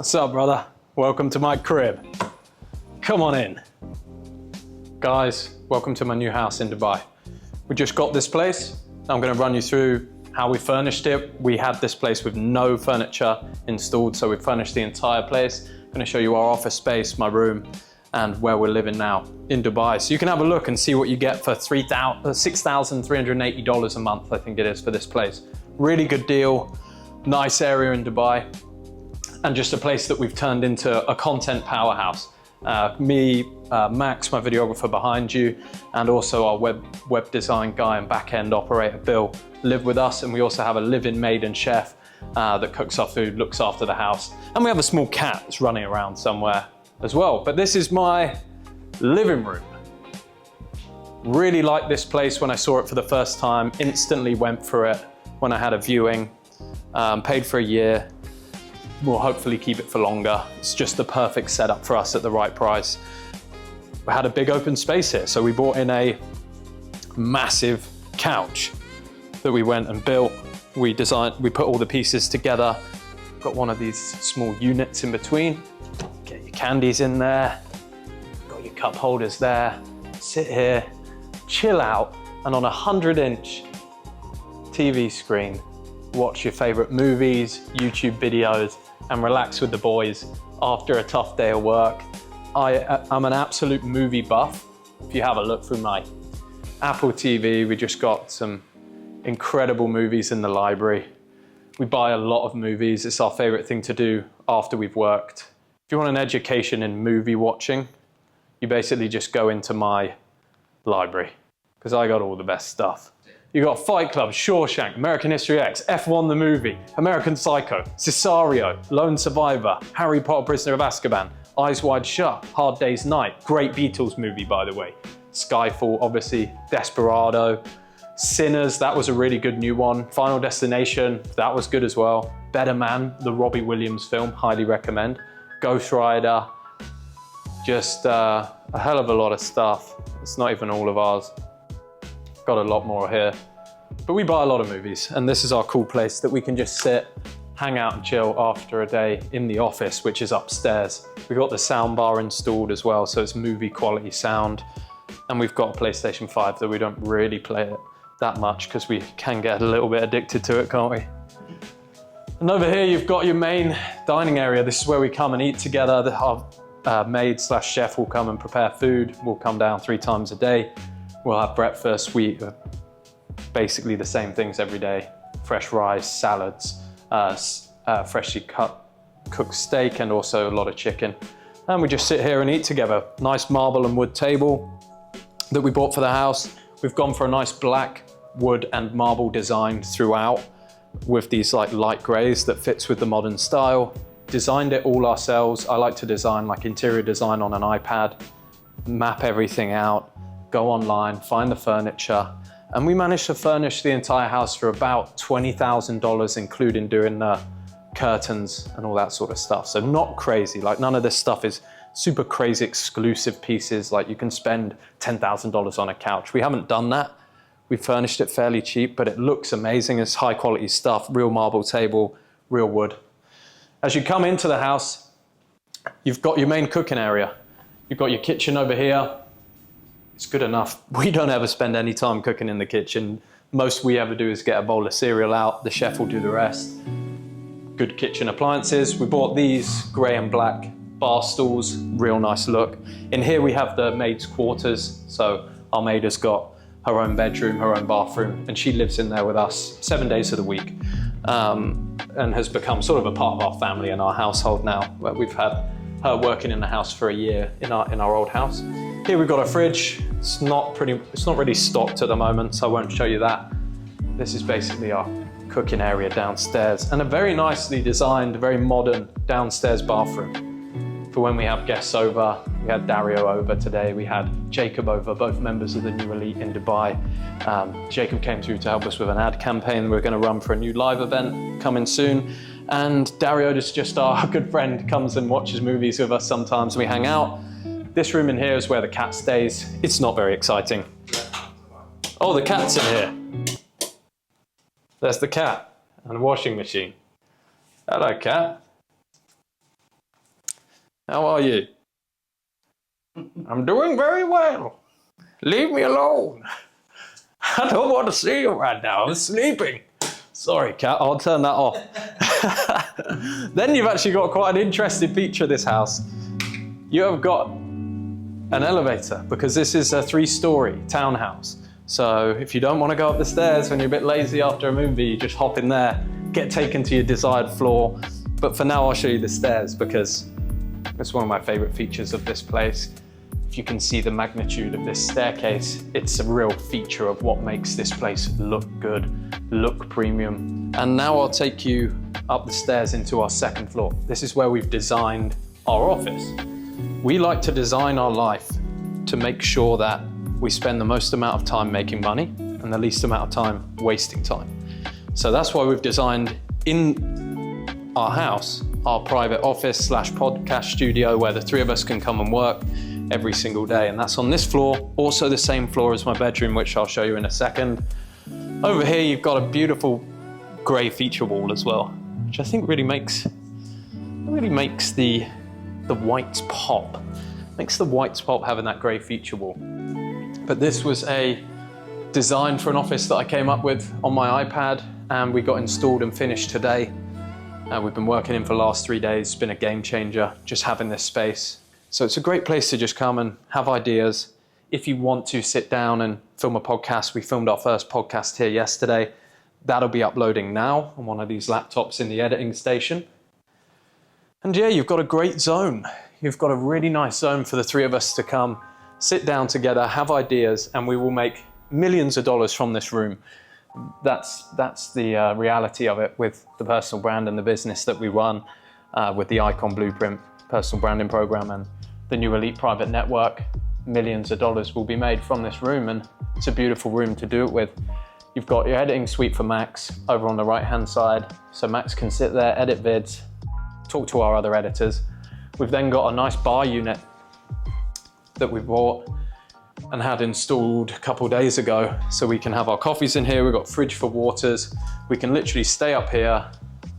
What's up, brother? Welcome to my crib. Come on in. Guys, welcome to my new house in Dubai. We just got this place. I'm gonna run you through how we furnished it. We had this place with no furniture installed, so we furnished the entire place. I'm gonna show you our office space, my room, and where we're living now in Dubai. So you can have a look and see what you get for $6,380 a month, I think it is, for this place. Really good deal, nice area in Dubai, and just a place that we've turned into a content powerhouse. Max, my videographer behind you, and also our web design guy and back-end operator, Bill, live with us, and we also have a live-in maid and chef that cooks our food, looks after the house, and we have a small cat that's running around somewhere as well. But this is my living room. Really liked this place when I saw it for the first time, instantly went for it when I had a viewing, paid for a year. We'll hopefully keep it for longer. It's just the perfect setup for us at the right price. We had a big open space here, so we brought in a massive couch that we went and built. We put all the pieces together. Got one of these small units in between. Get your candies in there. Got your cup holders there. Sit here, chill out, and on a 100-inch TV screen, watch your favorite movies, YouTube videos, and relax with the boys after a tough day of work. I'm an absolute movie buff. If you have a look through my Apple TV, we just got some incredible movies in the library. We buy a lot of movies. It's our favorite thing to do after we've worked. If you want an education in movie watching, you basically just go into my library, because I got all the best stuff. You got Fight Club, Shawshank, American History X, F1 the movie, American Psycho, Cesario, Lone Survivor, Harry Potter Prisoner of Azkaban, Eyes Wide Shut, Hard Day's Night, great Beatles movie by the way, Skyfall obviously, Desperado, Sinners, that was a really good new one, Final Destination, that was good as well, Better Man, the Robbie Williams film, highly recommend, Ghost Rider, just a hell of a lot of stuff. It's not even all of ours. Got a lot more here, but we buy a lot of movies, and this is our cool place that we can just sit, hang out and chill after a day in the office, which is upstairs. We've got the sound bar installed as well, so it's movie quality sound, and we've got a PlayStation 5 that we don't really play it that much because we can get a little bit addicted to it, can't we? And over here you've got your main dining area. This is where we come and eat together. Our maid/chef will come and prepare food. We'll come down 3 times a day. We'll have breakfast. We eat basically the same things every day. Fresh rice, salads, freshly cooked steak, and also a lot of chicken. And we just sit here and eat together. Nice marble and wood table that we bought for the house. We've gone for a nice black wood and marble design throughout with these like light grays that fits with the modern style. Designed it all ourselves. I like to design like interior design on an iPad, map everything out, go online, find the furniture, and we managed to furnish the entire house for about $20,000, including doing the curtains and all that sort of stuff. So not crazy, like none of this stuff is super crazy exclusive pieces, like you can spend $10,000 on a couch. We haven't done that. We furnished it fairly cheap, but it looks amazing. It's high quality stuff, real marble table, real wood. As you come into the house, you've got your main cooking area. You've got your kitchen over here. It's good enough. We don't ever spend any time cooking in the kitchen. Most we ever do is get a bowl of cereal out. The chef will do the rest. Good kitchen appliances. We bought these grey and black bar stools, real nice look. In here we have the maid's quarters. So our maid has got her own bedroom, her own bathroom, and she lives in there with us 7 days of the week, and has become sort of a part of our family and our household now, where we've had her working in the house for a year in our old house. Here we've got a fridge. It's not really stocked at the moment, so I won't show you that. This is basically our cooking area downstairs, and a very nicely designed, very modern downstairs bathroom for when we have guests over. We had Dario over today. We had Jacob over, both members of the new elite in Dubai. Jacob came through to help us with an ad campaign we're going to run for a new live event coming soon. And Dario is just our good friend, comes and watches movies with us sometimes. We hang out. This room in here is where the cat stays. It's not very exciting. Oh, the cat's in here. There's the cat and the washing machine. Hello, cat. How are you? I'm doing very well. Leave me alone. I don't want to see you right now. I'm sleeping. Sorry, cat. I'll turn that off. Then you've actually got quite an interesting feature of this house. You have got an elevator because this is a 3-story townhouse. So if you don't want to go up the stairs when you're a bit lazy after a movie, you just hop in there, get taken to your desired floor. But for now, I'll show you the stairs because it's one of my favorite features of this place. If you can see the magnitude of this staircase, it's a real feature of what makes this place look good, look premium. And now I'll take you up the stairs into our 2nd floor. This is where we've designed our office. We like to design our life to make sure that we spend the most amount of time making money and the least amount of time wasting time. So that's why we've designed in our house, our private office / podcast studio where the 3 of us can come and work every single day. And that's on this floor, also the same floor as my bedroom, which I'll show you in a second. Over here, you've got a beautiful gray feature wall as well, which I think really makes the whites pop. Makes the whites pop having that gray feature wall. But this was a design for an office that I came up with on my iPad and we got installed and finished today. We've been working in for the last 3 days. It's been a game changer, just having this space. So it's a great place to just come and have ideas. If you want to sit down and film a podcast, we filmed our first podcast here yesterday. That'll be uploading now on one of these laptops in the editing station. And yeah, you've got a great zone. You've got a really nice zone for the 3 of us to come, sit down together, have ideas, and we will make millions of dollars from this room. That's the reality of it with the personal brand and the business that we run with the Icon Blueprint personal branding program and the new Elite Private Network. Millions of dollars will be made from this room, and it's a beautiful room to do it with. You've got your editing suite for Max over on the right-hand side, so Max can sit there, edit vids, talk to our other editors. We've then got a nice bar unit that we bought and had installed a couple days ago, so we can have our coffees in here. We've got fridge for waters. We can literally stay up here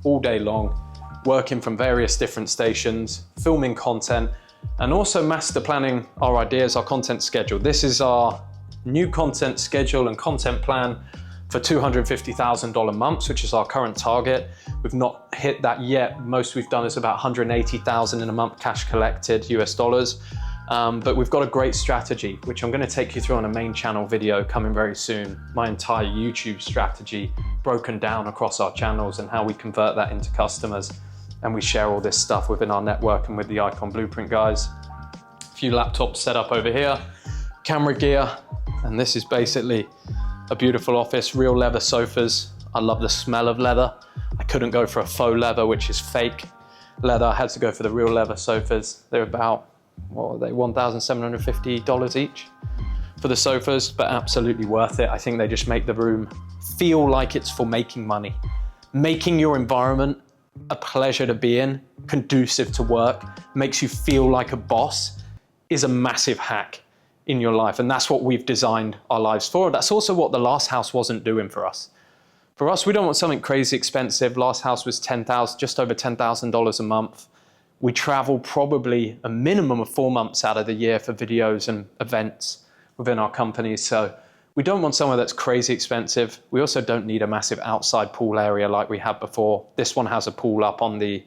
all day long, working from various different stations, filming content, and also master planning our ideas, our content schedule. This is our new content schedule and content plan for $250,000 months, which is our current target. We've not hit that yet. Most we've done is about $180,000 in a month cash collected US dollars. But we've got a great strategy, which I'm going to take you through on a main channel video coming very soon. My entire YouTube strategy broken down across our channels and how we convert that into customers. And we share all this stuff within our network and with the Icon Blueprint guys. A few laptops set up over here, camera gear, and this is basically a beautiful office, real leather sofas. I love the smell of leather. I couldn't go for a faux leather, which is fake leather. I had to go for the real leather sofas. They're about, what are they, $1,750 each for the sofas, but absolutely worth it. I think they just make the room feel like it's for making money. Making your environment a pleasure to be in, conducive to work, makes you feel like a boss, is a massive hack in your life. And that's what we've designed our lives for. That's also what the last house wasn't doing for us. For us, we don't want something crazy expensive. Last house was just over $10,000 a month. We travel probably a minimum of 4 months out of the year for videos and events within our company. So we don't want somewhere that's crazy expensive. We also don't need a massive outside pool area like we had before. This one has a pool up on the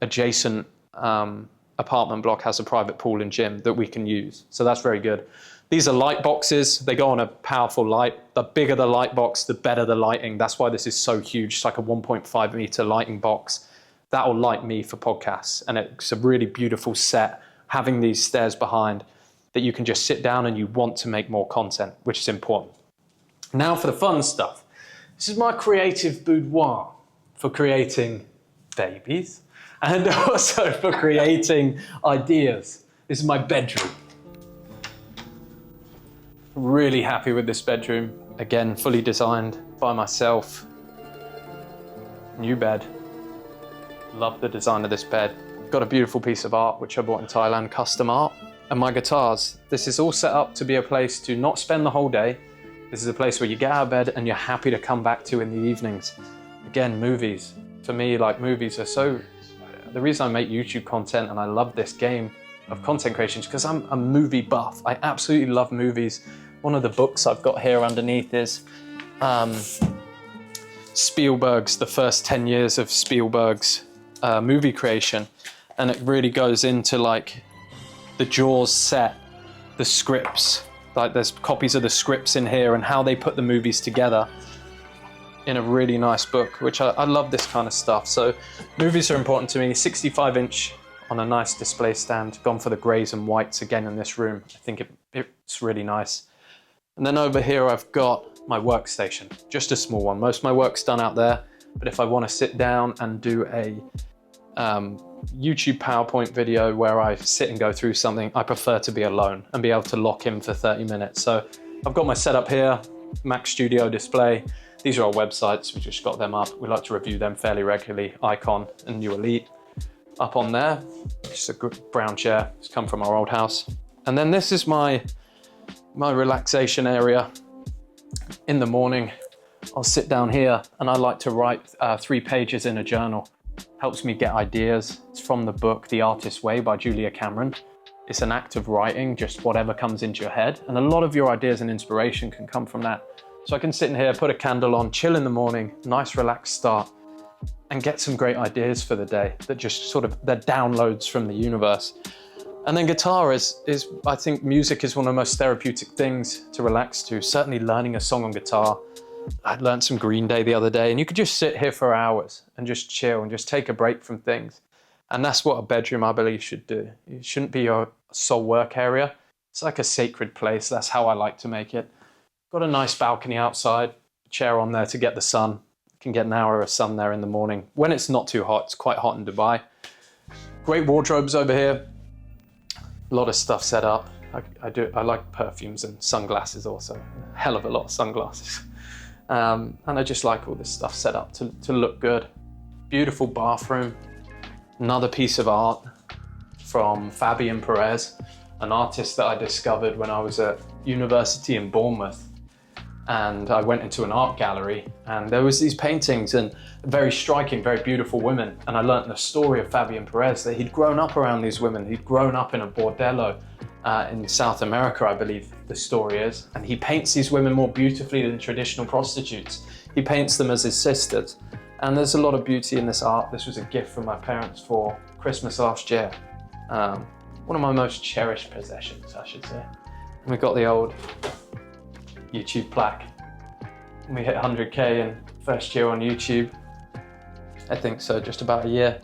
adjacent apartment block, has a private pool and gym that we can use. So that's very good. These are light boxes. They go on a powerful light. The bigger the light box, the better the lighting. That's why this is so huge. It's like a 1.5 meter lighting box. That will light me for podcasts. And it's a really beautiful set, having these stairs behind that you can just sit down and you want to make more content, which is important. Now for the fun stuff. This is my creative boudoir for creating babies and also for creating ideas. This is my bedroom. Really happy with this bedroom. Again, fully designed by myself. New bed. Love the design of this bed. Got a beautiful piece of art, which I bought in Thailand, custom art. And my guitars. This is all set up to be a place to not spend the whole day. This is a place where you get out of bed and you're happy to come back to in the evenings. Again, movies. For me, like, movies are so the reason I make YouTube content and I love this game of content creation is because I'm a movie buff. I absolutely love movies. One of the books I've got here underneath is Spielberg's, the first 10 years of Spielberg's movie creation. And it really goes into like the Jaws set, the scripts, like there's copies of the scripts in here and how they put the movies together in a really nice book, which I love this kind of stuff. So movies are important to me. 65-inch on a nice display stand. Gone for the greys and whites again in this room. I think it's really nice. And then over here I've got my workstation, just a small one. Most of my work's done out there, but if I want to sit down and do a YouTube PowerPoint video where I sit and go through something, I prefer to be alone and be able to lock in for 30 minutes. So I've got my setup here, Mac Studio display. These are our websites, we just got them up. We like to review them fairly regularly. Icon and New Elite up on there. Just a good brown chair, it's come from our old house. And then this is my relaxation area. In the morning, I'll sit down here and I like to write 3 pages in a journal. Helps me get ideas. It's from the book, The Artist's Way by Julia Cameron. It's an act of writing, just whatever comes into your head. And a lot of your ideas and inspiration can come from that. So I can sit in here, put a candle on, chill in the morning, nice relaxed start, and get some great ideas for the day that just sort of, they're downloads from the universe. And then guitar is I think music is one of the most therapeutic things to relax to. Certainly learning a song on guitar. I learned some Green Day the other day, and you could just sit here for hours and just chill and just take a break from things. And that's what a bedroom, I believe, should do. It shouldn't be your sole work area. It's like a sacred place. That's how I like to make it. Got a nice balcony outside, a chair on there to get the sun. You can get an hour of sun there in the morning. When it's not too hot, it's quite hot in Dubai. Great wardrobes over here. A lot of stuff set up. I like perfumes and sunglasses also. A hell of a lot of sunglasses. And I just like all this stuff set up to look good. Beautiful bathroom. Another piece of art from Fabian Perez, an artist that I discovered when I was at university in Bournemouth. And I went into an art gallery and there was these paintings and very striking, very beautiful women. And I learned the story of Fabian Perez, that he'd grown up around these women. He'd grown up in a bordello in South America, I believe the story is. And he paints these women more beautifully than traditional prostitutes. He paints them as his sisters. And there's a lot of beauty in this art. This was a gift from my parents for Christmas last year. One of my most cherished possessions, I should say. And we got the old YouTube plaque. We hit 100K in first year on YouTube. I think so, just about a year.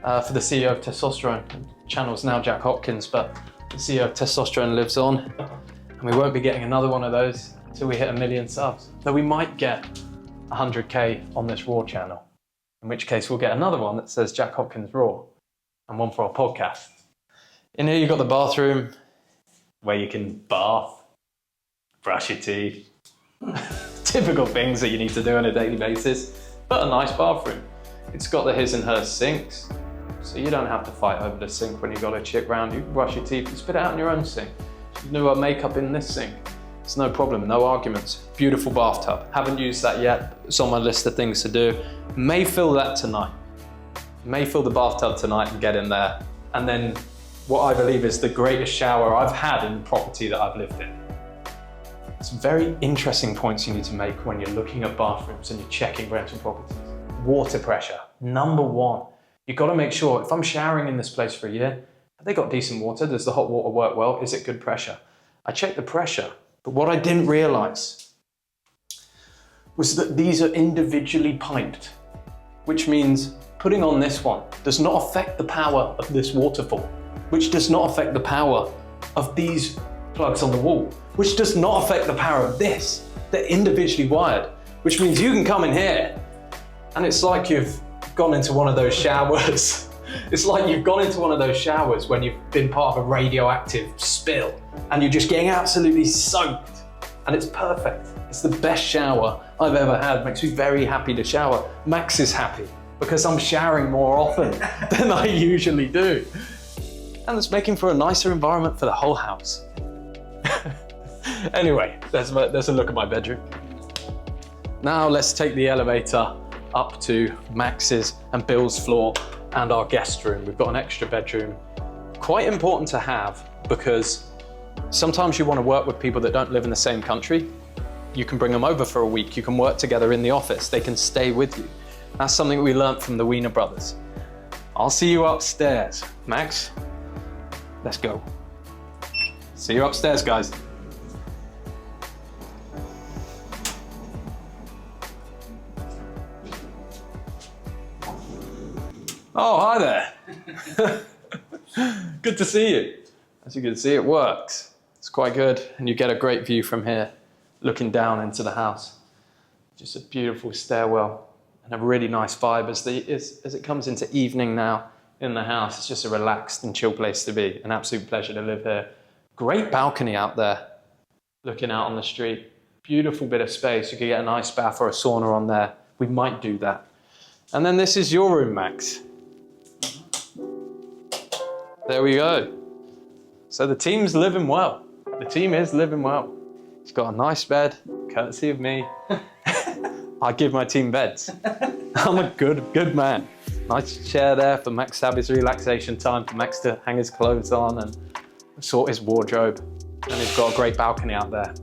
For the CEO of Testosterone. The channel's now Jack Hopkins, but the CEO of Testosterone lives on. And we won't be getting another one of those until we hit 1 million subs. Though we might get 100K on this Raw channel. In which case we'll get another one that says Jack Hopkins Raw. And one for our podcast. In here you've got the bathroom where you can bath, brush your teeth. Typical things that you need to do on a daily basis, but a nice bathroom. It's got the his and hers sinks, so you don't have to fight over the sink when you've got a chick round. You can brush your teeth and spit it out in your own sink. You can do our makeup in this sink. It's no problem, no arguments. Beautiful bathtub. Haven't used that yet. It's on my list of things to do. May fill that tonight. May fill the bathtub tonight and get in there. And then what I believe is the greatest shower I've had in the property that I've lived in. Some very interesting points you need to make when you're looking at bathrooms and you're checking rental properties. Water pressure, number one. You've got to make sure, if I'm showering in this place for a year, have they got decent water? Does the hot water work well? Is it good pressure? I checked the pressure, but what I didn't realize was that these are individually piped, which means putting on this one does not affect the power of this waterfall, which does not affect the power of these plugs on the wall, which does not affect the power of this. They're individually wired, which means you can come in here and it's like you've gone into one of those showers. It's like you've gone into one of those showers when you've been part of a radioactive spill and you're just getting absolutely soaked. And it's perfect. It's the best shower I've ever had. Makes me very happy to shower. Max is happy because I'm showering more often than I usually do. And it's making for a nicer environment for the whole house. Anyway, there's a look at my bedroom. Now let's take the elevator up to Max's and Bill's floor and our guest room. We've got an extra bedroom. Quite important to have because sometimes you want to work with people that don't live in the same country. You can bring them over for a week. You can work together in the office. They can stay with you. That's something we learned from the Wiener brothers. I'll see you upstairs. Max, let's go. See you upstairs, guys. Oh, hi there. Good to see you. As you can see, it works. It's quite good, and you get a great view from here, looking down into the house. Just a beautiful stairwell and a really nice vibe as it comes into evening now in the house. It's just a relaxed and chill place to be. An absolute pleasure to live here. Great balcony out there, looking out on the street. Beautiful bit of space. You could get an ice bath or a sauna on there. We might do that. And then this is your room, Max. There we go. So the team's living well. The team is living well. It's got a nice bed, courtesy of me. I give my team beds. I'm a good man. Nice chair there for Max to have his relaxation time, for Max to hang his clothes on and sort his wardrobe. And he's got a great balcony out there.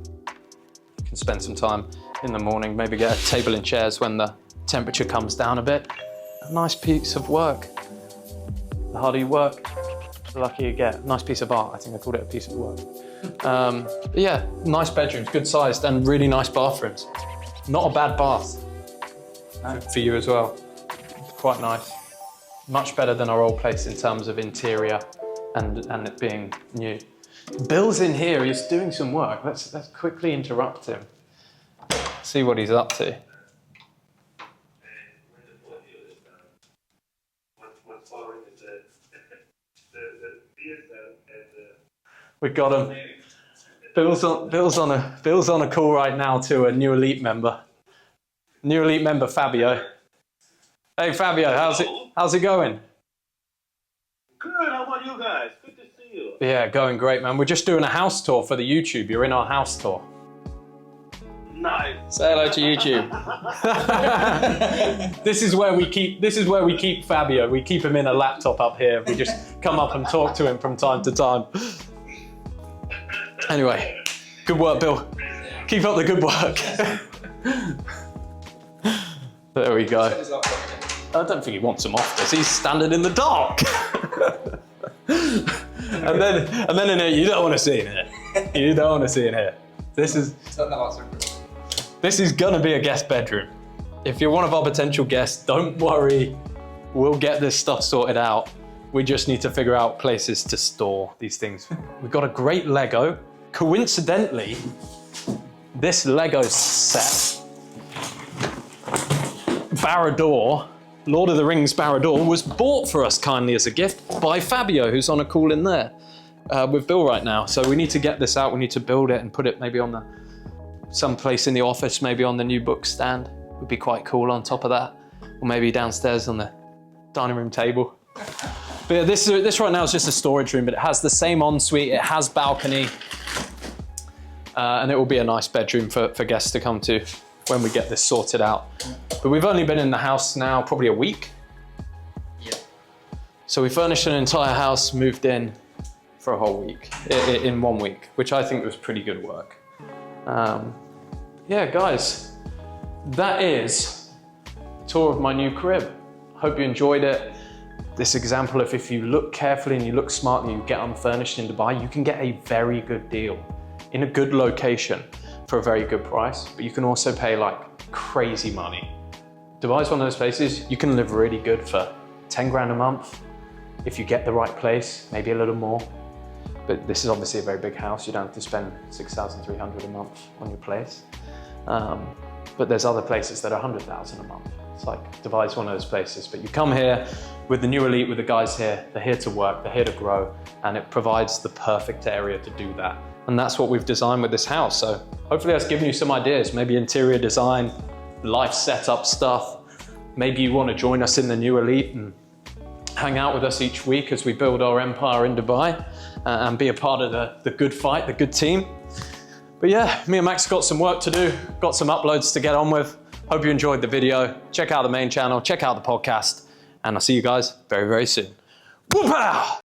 You can spend some time in the morning, maybe get a table and chairs when the temperature comes down a bit. A nice piece of work. The harder you work, the luckier you get. Nice piece of art. I think I called it a piece of work. But yeah, nice bedrooms, good sized, and really nice bathrooms. Not a bad bath for you as well. Quite nice. Much better than our old place in terms of interior and it being new. Bill's in here, he's doing some work. Let's quickly interrupt him. See what he's up to. We got him. Bill's on a call right now to a new elite member. New elite member Fabio. Hey Fabio, how's it going? Good, how about you guys? Good to see you. Yeah, going great, man. We're just doing a house tour for the YouTube. You're in our house tour. Nice. Say hello to YouTube. This is where we keep Fabio. We keep him in a laptop up here. We just come up and talk to him from time to time. Anyway, good work, Bill. Keep up the good work. There we go. I don't think he wants him off this. He's standing in the dark. and then in here, you don't want to see in here. You don't want to see in here. This is gonna be a guest bedroom. If you're one of our potential guests, don't worry. We'll get this stuff sorted out. We just need to figure out places to store these things. We've got a great Lego. Coincidentally, this Lego set, Barad-dûr, Lord of the Rings Barad-dûr, was bought for us kindly as a gift by Fabio, who's on a call in there with Bill right now. So we need to get this out. We need to build it and put it maybe on someplace in the office, maybe on the new book stand. Would be quite cool on top of that. Or maybe downstairs on the dining room table. But yeah, this right now is just a storage room, but it has the same ensuite, it has balcony, and it will be a nice bedroom for guests to come to when we get this sorted out. But we've only been in the house now probably a week. Yeah. So we furnished an entire house, moved in for a whole week, in 1 week, which I think was pretty good work. Yeah, guys, that is a tour of my new crib. Hope you enjoyed it. This example of if you look carefully and you look smart and you get unfurnished in Dubai, you can get a very good deal in a good location for a very good price, but you can also pay like crazy money. Dubai is one of those places you can live really good for 10 grand a month if you get the right place, maybe a little more. But this is obviously a very big house. You don't have to spend 6,300 a month on your place. But there's other places that are 100,000 a month. It's like Dubai is one of those places. But you come here with the new elite, with the guys here, they're here to work, they're here to grow, and it provides the perfect area to do that. And that's what we've designed with this house. So hopefully that's given you some ideas, maybe interior design, life setup stuff. Maybe you want to join us in the new elite and hang out with us each week as we build our empire in Dubai and be a part of the good fight, the good team. But yeah, me and Max got some work to do, got some uploads to get on with. Hope you enjoyed the video. Check out the main channel, check out the podcast, and I'll see you guys very, very soon. Whoop-ah!